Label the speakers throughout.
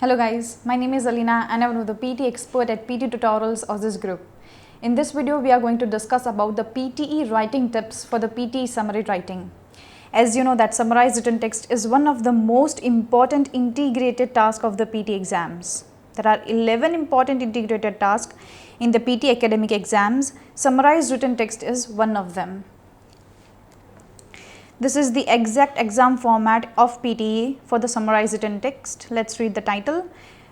Speaker 1: Hello guys, my name is Alina and I'm one of the PT expert at PTE Tutorials of this group. In this video, we are going to discuss about the PTE writing tips for the PTE summary writing. As you know that summarized written text is one of the most important integrated tasks of the PT exams. There are 11 important integrated tasks in the PT academic exams. Summarized written text is one of them. This is the exact exam format of PTE for the summarized written text. Let's read the title.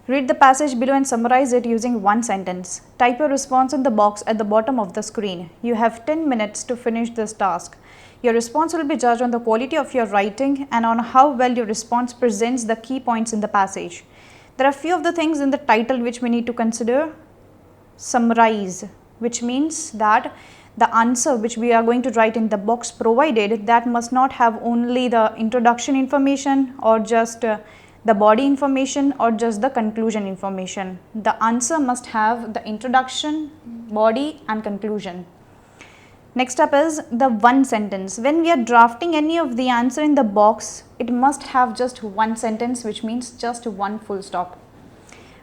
Speaker 1: Read the passage below and summarize it using one sentence. Type your response in the box at the bottom of the screen. You have 10 minutes to finish this task. Your response will be judged on the quality of your writing and on how well your response presents the key points in the passage. There are few of the things in the title which we need to consider. Summarize, which means that the answer which we are going to write in the box provided, that must not have only the introduction information or just the body information or just the conclusion information. The answer must have the introduction, body and conclusion. Next up is the one sentence. When we are drafting any of the answer in the box, it must have just one sentence, which means just one full stop.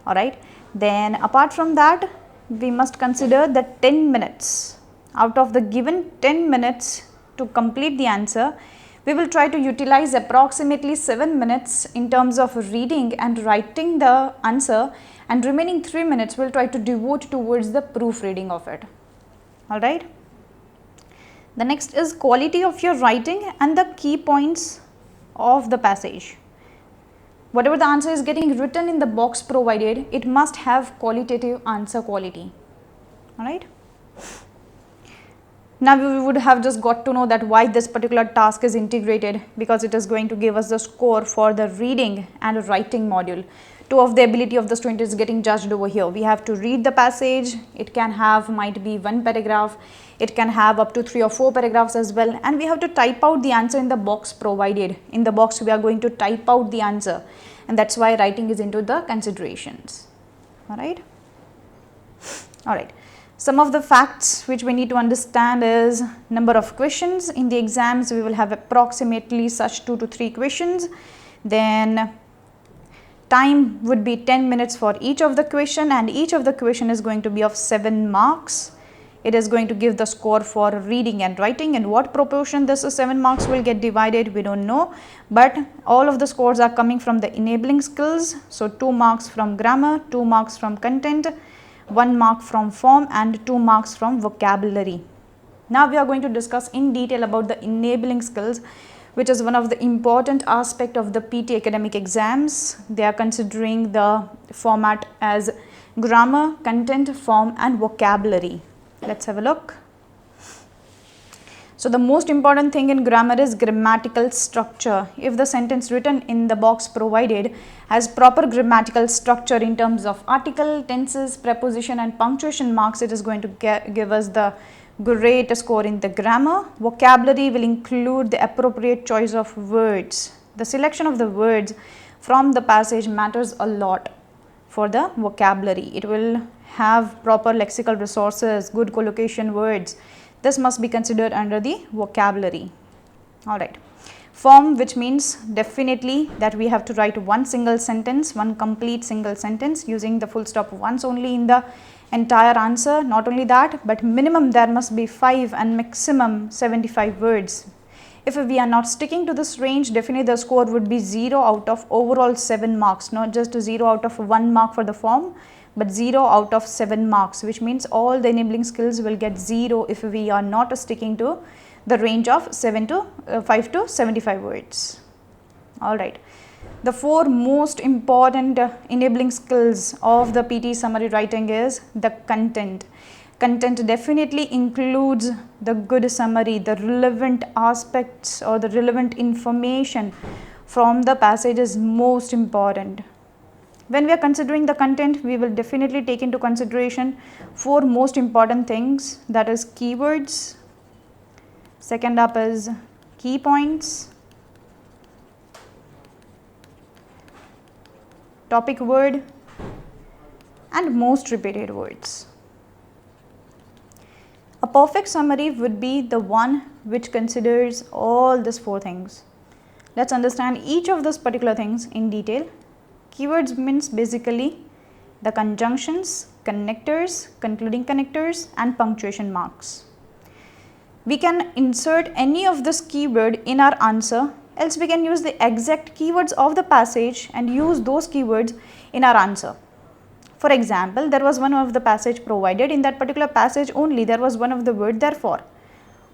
Speaker 1: Alright. Then apart from that, we must consider the 10 minutes. Out of the given 10 minutes to complete the answer, we will try to utilize approximately 7 minutes in terms of reading and writing the answer, and remaining 3 minutes we will try to devote towards the proofreading of it. Alright. The next is quality of your writing and the key points of the passage. Whatever the answer is getting written in the box provided, it must have qualitative answer quality. Alright. Now we would have just got to know that why this particular task is integrated, because it is going to give us the score for the reading and writing module. Two of the ability of the student is getting judged over here. We have to read the passage. It can have might be one paragraph. It can have up to 3 or 4 paragraphs as well, and we have to type out the answer in the box provided. In the box we are going to type out the answer, and that's why writing is into the considerations. Alright. Alright. Some of the facts which we need to understand is number of questions. In the exams we will have approximately such 2 to 3 questions. Then time would be 10 minutes for each of the question, and each of the question is going to be of 7 marks. It is going to give the score for reading and writing. In what proportion this 7 marks will get divided, we don't know, but all of the scores are coming from the enabling skills. So 2 marks from grammar, 2 marks from content, 1 mark from form and 2 marks from vocabulary. Now we are going to discuss in detail about the enabling skills, which is one of the important aspect of the PT academic exams. They are considering the format as grammar, content, form and vocabulary. Let's have a look. So the most important thing in grammar is grammatical structure. If the sentence written in the box provided has proper grammatical structure in terms of article, tenses, preposition and punctuation marks, it is going to give us the great score in the grammar. Vocabulary will include the appropriate choice of words. The selection of the words from the passage matters a lot for the vocabulary. It will have proper lexical resources, good collocation words. This must be considered under the vocabulary. Alright. Form, which means definitely that we have to write one single sentence, one complete single sentence using the full stop once only in the entire answer. Not only that, but minimum there must be 5 and maximum 75 words. If we are not sticking to this range, definitely the score would be 0 out of overall 7 marks, not just 0 out of 1 mark for the form, but 0 out of 7 marks, which means all the enabling skills will get 0 if we are not sticking to the range of 5 to 75 words. Alright. The 4 most important enabling skills of the PT summary writing is the content. Content definitely includes the good summary, the relevant aspects or the relevant information from the passage is most important. When we are considering the content, we will definitely take into consideration 4 most important things, that is keywords, second up is key points, topic word and most repeated words. A perfect summary would be the one which considers all these 4 things. Let's understand each of these particular things in detail. Keywords means basically the conjunctions, connectors, concluding connectors and punctuation marks. We can insert any of this keyword in our answer, else we can use the exact keywords of the passage and use those keywords in our answer. For example, there was one of the passage provided. In that particular passage only there was one of the word therefore,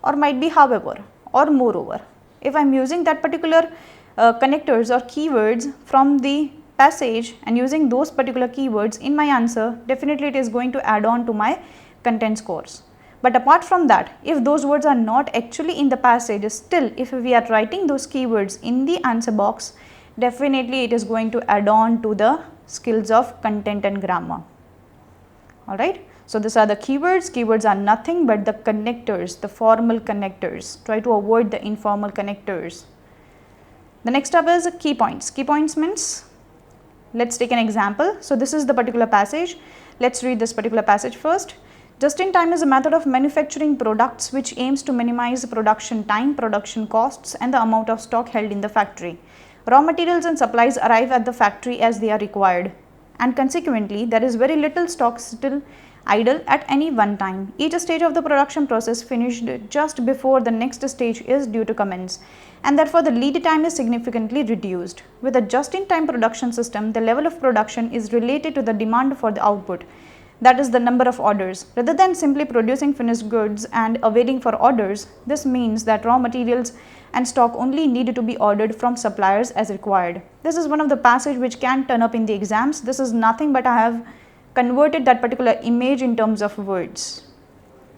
Speaker 1: or might be however or moreover. If I am using that particular connectors or keywords from the passage and using those particular keywords in my answer, definitely it is going to add on to my content scores. But apart from that, if those words are not actually in the passage, still if we are writing those keywords in the answer box, definitely it is going to add on to the skills of content and grammar. Alright. So, these are the keywords. Keywords are nothing but the connectors, the formal connectors. Try to avoid the informal connectors. The next up is key points. Key points means, let's take an example. So, this is the particular passage. Let's read this particular passage first. Just in time is a method of manufacturing products which aims to minimize production time, production costs and the amount of stock held in the factory. Raw materials and supplies arrive at the factory as they are required, and consequently there is very little stock still idle at any one time. Each stage of the production process finished just before the next stage is due to commence, and therefore the lead time is significantly reduced. With a just-in-time production system, the level of production is related to the demand for the output, that is the number of orders. Rather than simply producing finished goods and awaiting for orders, this means that raw materials and stock only need to be ordered from suppliers as required. This is one of the passage which can turn up in the exams. This is nothing but I have converted that particular image in terms of words.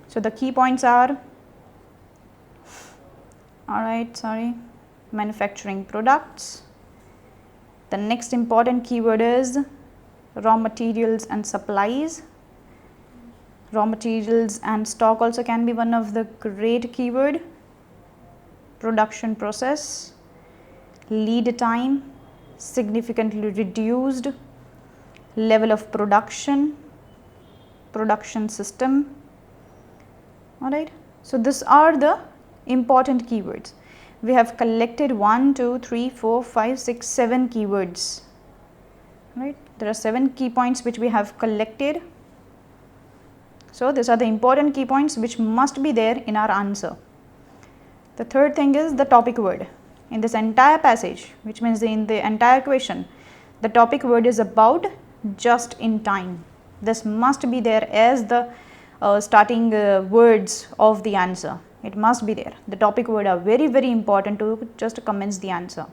Speaker 1: So, the key points are, manufacturing products. The next important keyword is raw materials and supplies. Raw materials and stock also can be one of the great keyword. Production process, lead time, significantly reduced, level of production, production system. Alright. So, these are the important keywords. We have collected 1, 2, 3, 4, 5, 6, 7 keywords. Right. There are 7 key points which we have collected. So, these are the important key points which must be there in our answer. The third thing is the topic word. In this entire passage, which means in the entire question, the topic word is about just in time. This must be there as the starting words of the answer. It must be there. The topic word are very, very important to just commence the answer.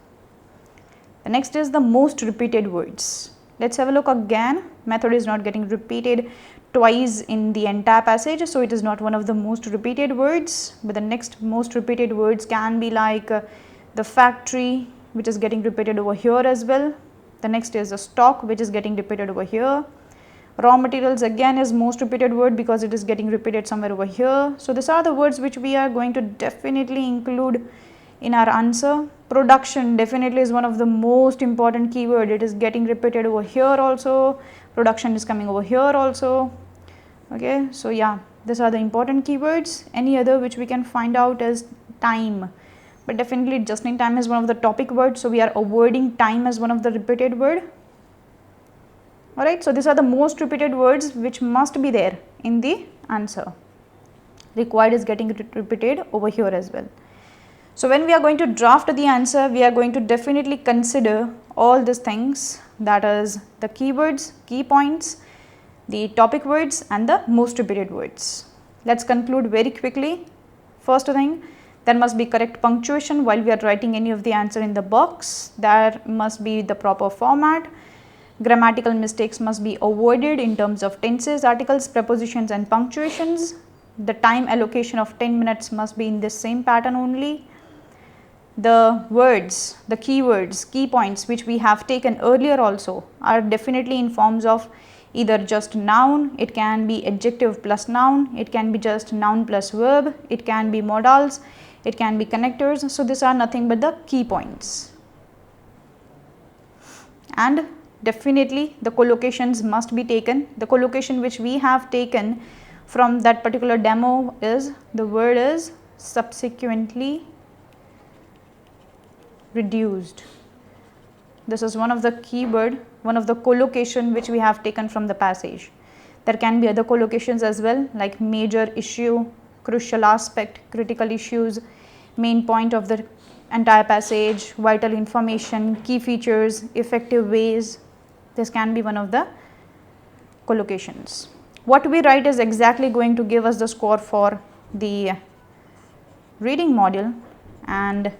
Speaker 1: The next is the most repeated words. Let's have a look again. Method is not getting repeated twice in the entire passage, so it is not one of the most repeated words, but the next most repeated words can be like the factory, which is getting repeated over here as well. The next is the stock, which is getting repeated over here. Raw materials again is most repeated word because it is getting repeated somewhere over here. So, these are the words which we are going to definitely include in our answer. Production definitely is one of the most important keyword. It is getting repeated over here also. Production is coming over here also. Okay. So, yeah, these are the important keywords. Any other which we can find out is time, but definitely just in time is one of the topic words. So, we are avoiding time as one of the repeated word. Alright. So, these are the most repeated words which must be there in the answer. Required is getting repeated over here as well. So, when we are going to draft the answer, we are going to definitely consider all these things, that is the keywords, key points, the topic words and the most repeated words. Let's conclude very quickly. First thing, there must be correct punctuation while we are writing any of the answer in the box. There must be the proper format. Grammatical mistakes must be avoided in terms of tenses, articles, prepositions and punctuations. The time allocation of 10 minutes must be in this same pattern only. The words, the keywords, key points which we have taken earlier also are definitely in forms of either just noun, it can be adjective plus noun, it can be just noun plus verb, it can be modals, it can be connectors. So, these are nothing but the key points. And definitely the collocations must be taken. The collocation which we have taken from that particular demo is, the word is subsequently reduced. This is one of the keyword, one of the collocation which we have taken from the passage. There can be other collocations as well, like major issue, crucial aspect, critical issues, main point of the entire passage, vital information, key features, effective ways. This can be one of the collocations. What we write is exactly going to give us the score for the reading module, and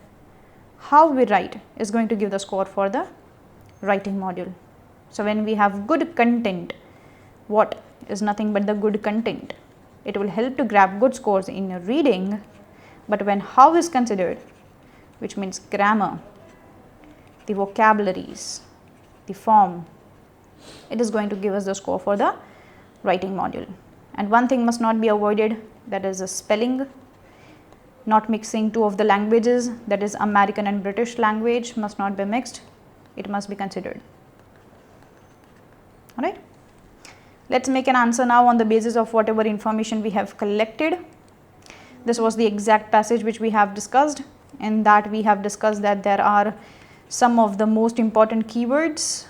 Speaker 1: how we write is going to give the score for the writing module. So when we have good content, what is nothing but the good content, it will help to grab good scores in your reading. But when how is considered, which means grammar, the vocabularies, the form, it is going to give us the score for the writing module. And one thing must not be avoided, that is the spelling. Not mixing two of the languages, that is American and British language, must not be mixed. It must be considered. Alright. Let's make an answer now on the basis of whatever information we have collected. This was the exact passage which we have discussed. In that we have discussed that there are some of the most important keywords.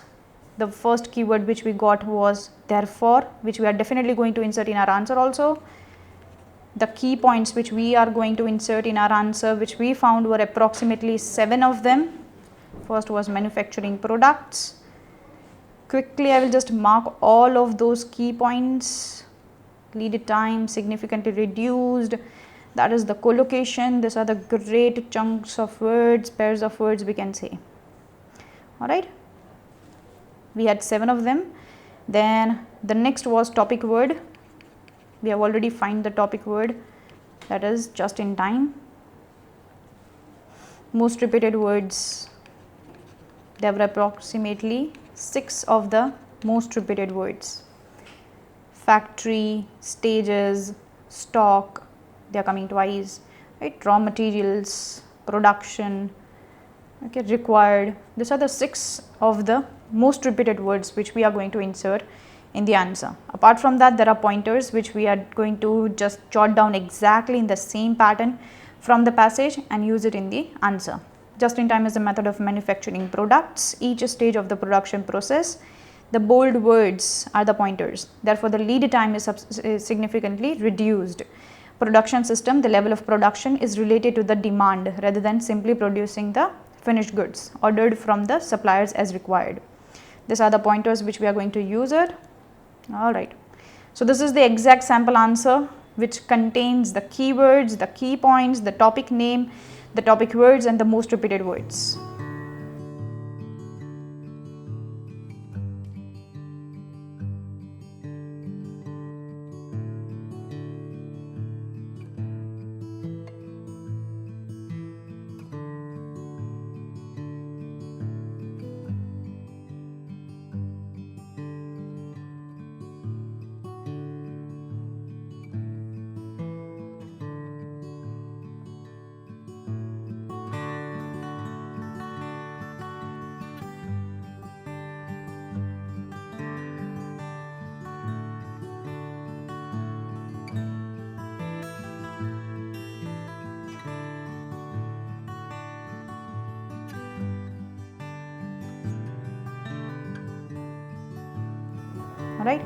Speaker 1: The first keyword which we got was therefore, which we are definitely going to insert in our answer also. The key points which we are going to insert in our answer, which we found were approximately 7 of them. First was manufacturing products. Quickly I will just mark all of those key points. Lead time significantly reduced, that is the collocation. These are the great chunks of words, pairs of words we can say. Alright, we had 7 of them. Then the next was topic word. We have already found the topic word, that is just in time. Most repeated words, there were approximately 6 of the most repeated words. Factory, stages, stock, they are coming twice, right? Raw materials, production, okay, required. These are the 6 of the most repeated words which we are going to insert in the answer. Apart from that, there are pointers which we are going to just jot down exactly in the same pattern from the passage and use it in the answer. Just in time is a method of manufacturing products, each stage of the production process. The bold words are the pointers, therefore the lead time is significantly reduced. Production system, the level of production is related to the demand rather than simply producing the finished goods ordered from the suppliers as required. These are the pointers which we are going to use it. Alright, so this is the exact sample answer which contains the keywords, the key points, the topic name, the topic words and the most repeated words. Alright.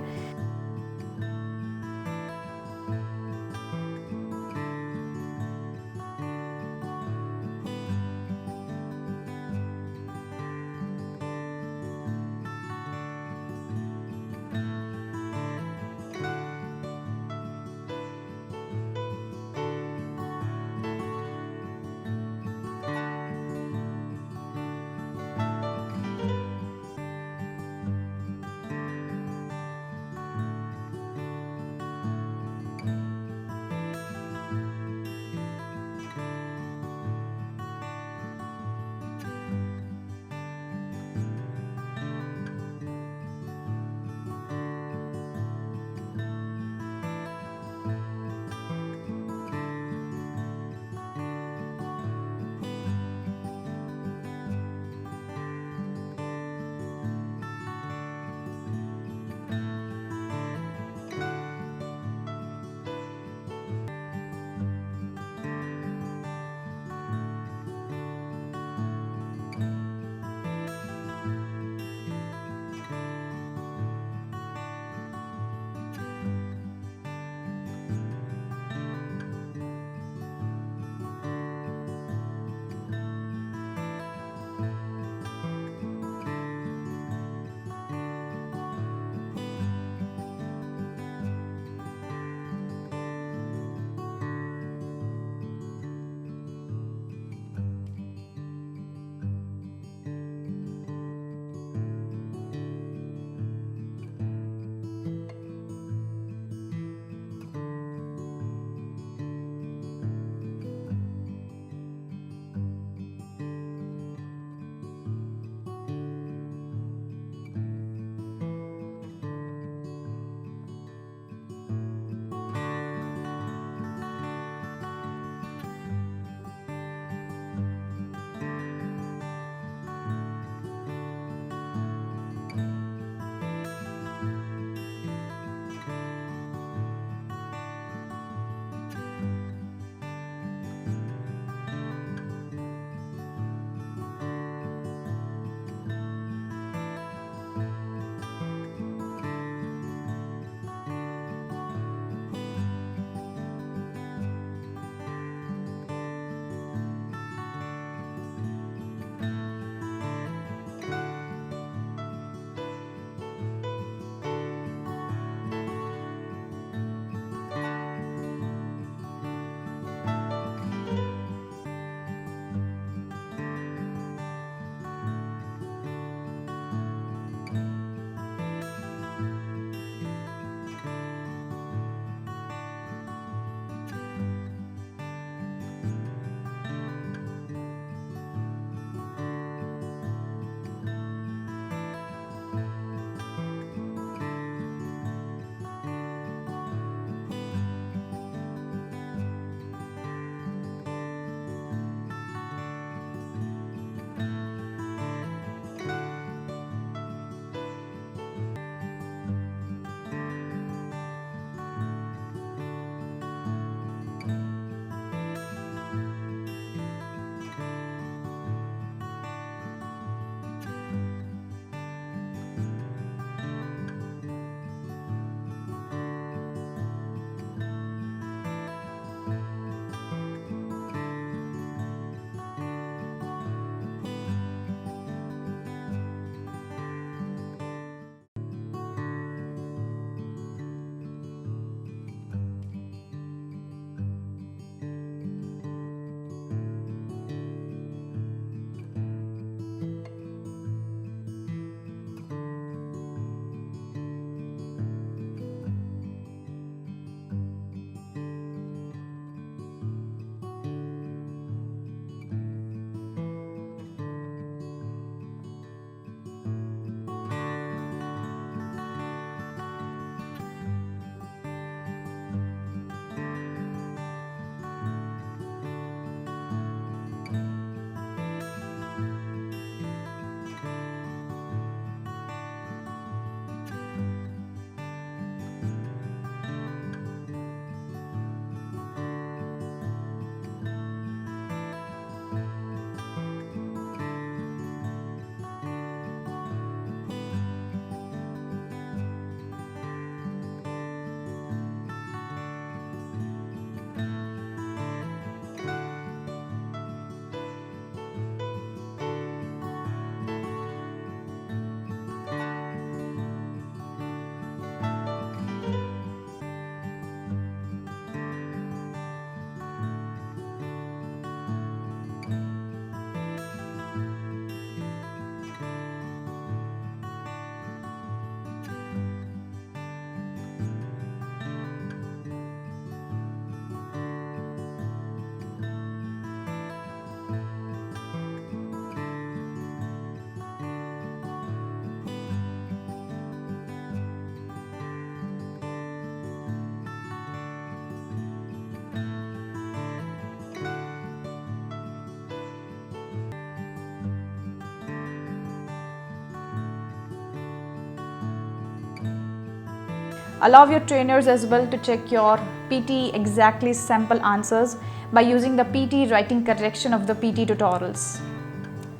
Speaker 1: Allow your trainers as well to check your PTE exactly sample answers by using the PTE writing correction of the PTE tutorials.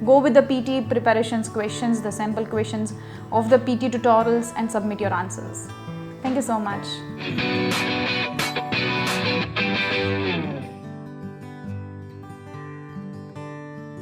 Speaker 1: Go with the PTE preparations questions, the sample questions of the PTE tutorials, and submit your answers. Thank you so much.